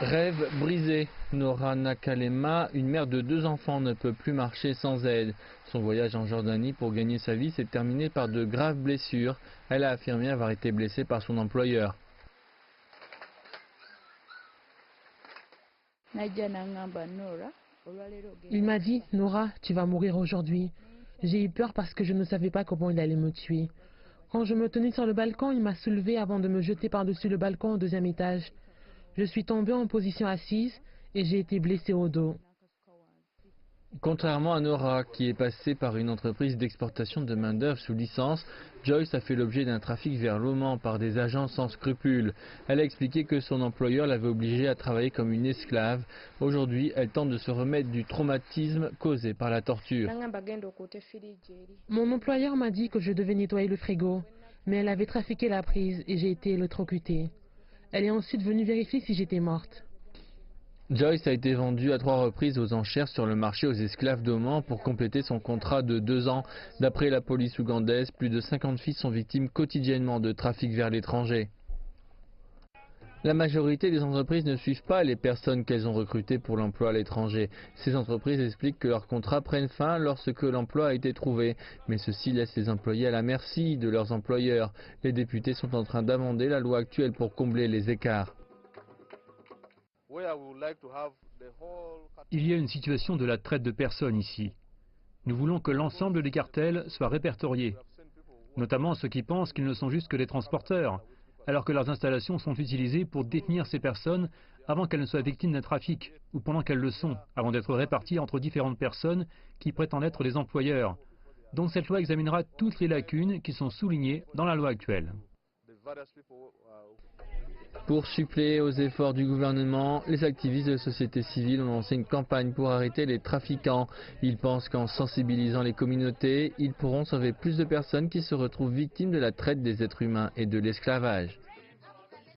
Rêve brisé. Nora Nakalema, une mère de 2 enfants, ne peut plus marcher sans aide. Son voyage en Jordanie pour gagner sa vie s'est terminé par de graves blessures. Elle a affirmé avoir été blessée par son employeur. Il m'a dit, Nora, tu vas mourir aujourd'hui. J'ai eu peur parce que je ne savais pas comment il allait me tuer. Quand je me tenais sur le balcon, il m'a soulevé avant de me jeter par-dessus le balcon au 2e étage. Je suis tombée en position assise et j'ai été blessée au dos. Contrairement à Nora, qui est passée par une entreprise d'exportation de main-d'œuvre sous licence, Joyce a fait l'objet d'un trafic vers l'Oman par des agents sans scrupules. Elle a expliqué que son employeur l'avait obligée à travailler comme une esclave. Aujourd'hui, elle tente de se remettre du traumatisme causé par la torture. Mon employeur m'a dit que je devais nettoyer le frigo, mais elle avait trafiqué la prise et j'ai été électrocutée. Elle est ensuite venue vérifier si j'étais morte. Joyce a été vendue à 3 reprises aux enchères sur le marché aux esclaves d'Oman pour compléter son contrat de 2 ans. D'après la police ougandaise, plus de 50 filles sont victimes quotidiennement de trafic vers l'étranger. La majorité des entreprises ne suivent pas les personnes qu'elles ont recrutées pour l'emploi à l'étranger. Ces entreprises expliquent que leurs contrats prennent fin lorsque l'emploi a été trouvé. Mais ceci laisse les employés à la merci de leurs employeurs. Les députés sont en train d'amender la loi actuelle pour combler les écarts. Il y a une situation de la traite de personnes ici. Nous voulons que l'ensemble des cartels soient répertoriés, notamment ceux qui pensent qu'ils ne sont juste que des transporteurs, alors que leurs installations sont utilisées pour détenir ces personnes avant qu'elles ne soient victimes d'un trafic, ou pendant qu'elles le sont, avant d'être réparties entre différentes personnes qui prétendent être des employeurs. Donc cette loi examinera toutes les lacunes qui sont soulignées dans la loi actuelle. Pour suppléer aux efforts du gouvernement, les activistes de la société civile ont lancé une campagne pour arrêter les trafiquants. Ils pensent qu'en sensibilisant les communautés, ils pourront sauver plus de personnes qui se retrouvent victimes de la traite des êtres humains et de l'esclavage.